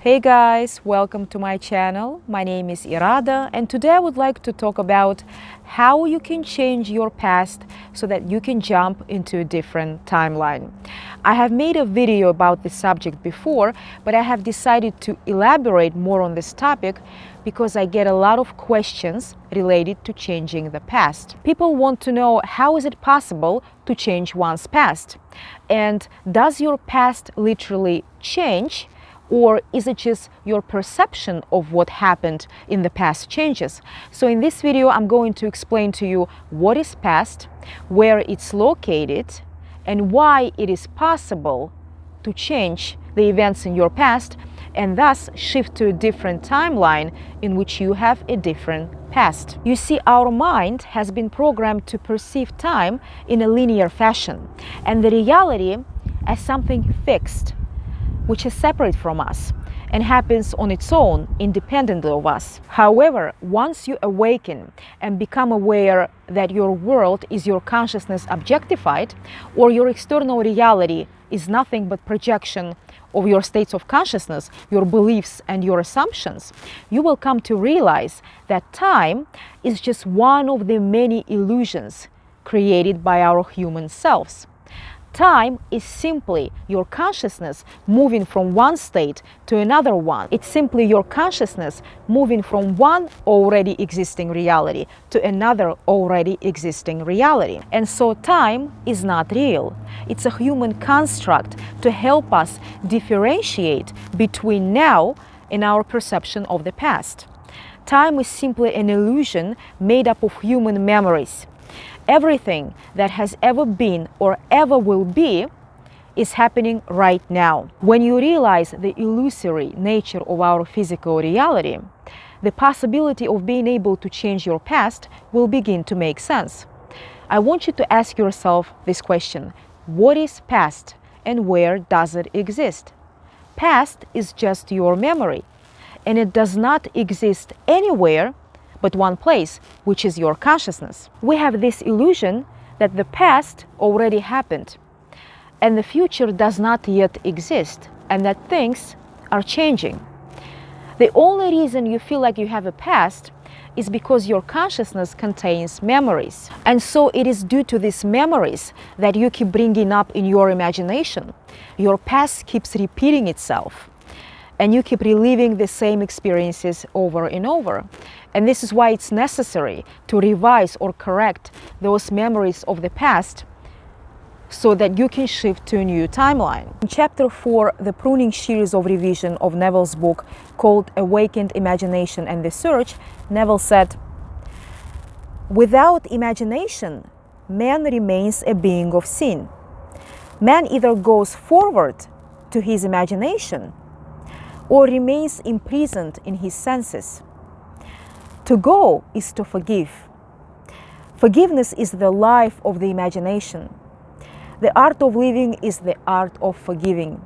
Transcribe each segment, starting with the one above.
Hey guys, welcome to my channel. My name is Irada, and today I would like to talk about how you can change your past so that you can jump into a different timeline. I have made a video about this subject before, but I have decided to elaborate more on this topic because I get a lot of questions related to changing the past. People want to know, how is it possible to change one's past? And does your past literally change? Or is it just your perception of what happened in the past changes? So in this video, I'm going to explain to you what is past, where it's located, and why it is possible to change the events in your past and thus shift to a different timeline in which you have a different past. You see, our mind has been programmed to perceive time in a linear fashion and the reality as something fixed, which is separate from us and happens on its own, independently of us. However, once you awaken and become aware that your world is your consciousness objectified, or your external reality is nothing but projection of your states of consciousness, your beliefs and your assumptions, you will come to realize that time is just one of the many illusions created by our human selves. Time is simply your consciousness moving from one state to another one. It's simply your consciousness moving from one already existing reality to another already existing reality. And so time is not real. It's a human construct to help us differentiate between now and our perception of the past. Time is simply an illusion made up of human memories. Everything that has ever been or ever will be is happening right now. When you realize the illusory nature of our physical reality, the possibility of being able to change your past will begin to make sense. I want you to ask yourself this question: what is past and where does it exist? Past is just your memory, and it does not exist anywhere but one place, which is your consciousness. We have this illusion that the past already happened and the future does not yet exist and that things are changing. The only reason you feel like you have a past is because your consciousness contains memories. And so it is due to these memories that you keep bringing up in your imagination. Your past keeps repeating itself, and you keep reliving the same experiences over and over. And this is why it's necessary to revise or correct those memories of the past so that you can shift to a new timeline. In Chapter 4, the pruning series of revision of Neville's book called Awakened Imagination and the Search, Neville said, "Without imagination, man remains a being of sin. Man either goes forward to his imagination or remains imprisoned in his senses. To go is to forgive. Forgiveness is the life of the imagination. The art of living is the art of forgiving.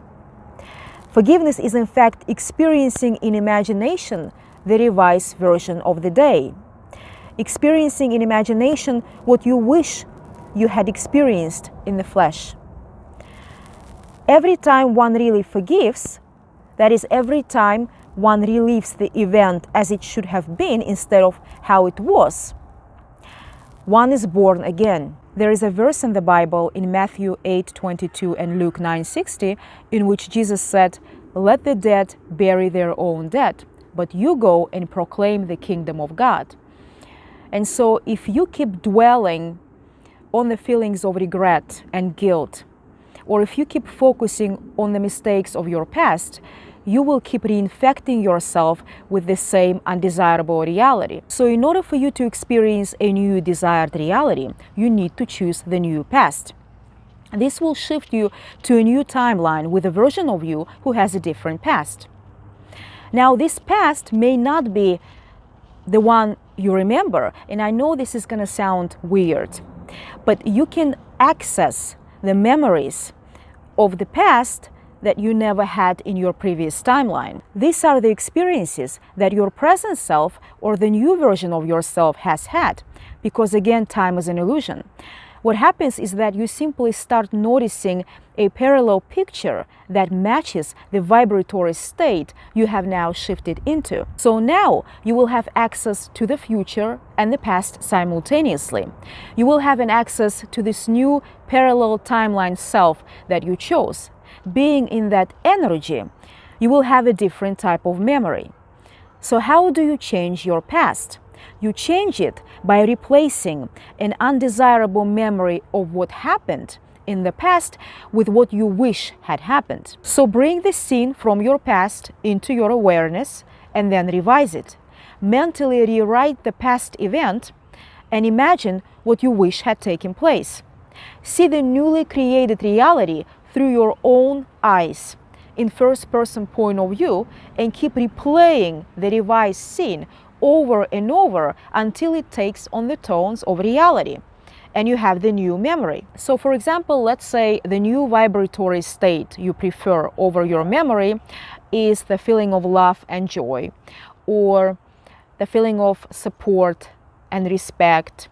Forgiveness is in fact experiencing in imagination the revised version of the day. Experiencing in imagination what you wish you had experienced in the flesh. Every time one really forgives, that is, every time one relieves the event as it should have been instead of how it was, one is born again." There is a verse in the Bible in Matthew 8:22 and Luke 9:60 in which Jesus said, "Let the dead bury their own dead, but you go and proclaim the kingdom of God." And so if you keep dwelling on the feelings of regret and guilt, or if you keep focusing on the mistakes of your past, you will keep reinfecting yourself with the same undesirable reality. So in order for you to experience a new desired reality, you need to choose the new past. This will shift you to a new timeline with a version of you who has a different past. Now, this past may not be the one you remember, and I know this is going to sound weird, but you can access the memories of the past that you never had in your previous timeline. These are the experiences that your present self or the new version of yourself has had, because again, time is an illusion. What happens is that you simply start noticing a parallel picture that matches the vibratory state you have now shifted into. So now you will have access to the future and the past simultaneously. You will have an access to this new parallel timeline self that you chose. Being in that energy, you will have a different type of memory. So how do you change your past? You change it by replacing an undesirable memory of what happened in the past with what you wish had happened. So bring the scene from your past into your awareness and then revise it. Mentally rewrite the past event and imagine what you wish had taken place. See the newly created reality through your own eyes, in first-person point of view, and keep replaying the revised scene over and over until it takes on the tones of reality and you have the new memory. So for example, let's say the new vibratory state you prefer over your memory is the feeling of love and joy, or the feeling of support and respect,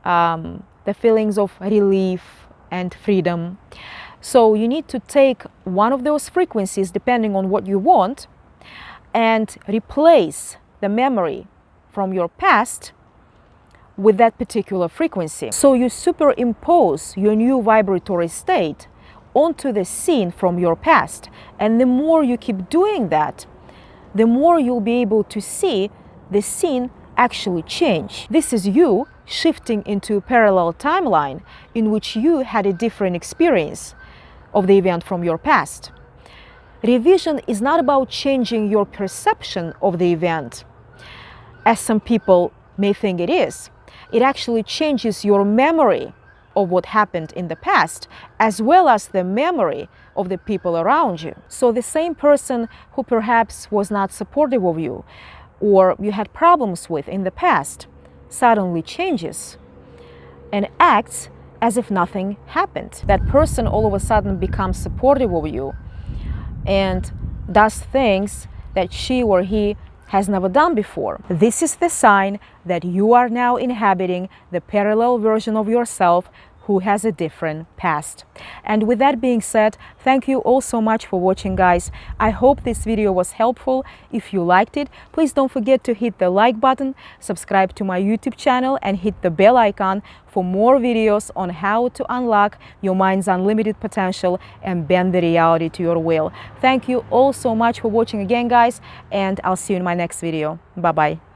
the feelings of relief and freedom. So you need to take one of those frequencies depending on what you want and replace the memory from your past with that particular frequency. So you superimpose your new vibratory state onto the scene from your past. And the more you keep doing that, the more you'll be able to see the scene actually change. This is you shifting into a parallel timeline in which you had a different experience of the event from your past. Revision is not about changing your perception of the event, as some people may think it is. It actually changes your memory of what happened in the past, as well as the memory of the people around you. So the same person who perhaps was not supportive of you, or you had problems with in the past, suddenly changes and acts as if nothing happened. That person all of a sudden becomes supportive of you and does things that she or he has never done before. This is the sign that you are now inhabiting the parallel version of yourself who has a different past. And with that being said, thank you all so much for watching, guys. I hope this video was helpful. If you liked it, please don't forget to hit the like button, subscribe to my YouTube channel, and hit the bell icon for more videos on how to unlock your mind's unlimited potential and bend the reality to your will. Thank you all so much for watching again, guys, and I'll see you in my next video. Bye-bye.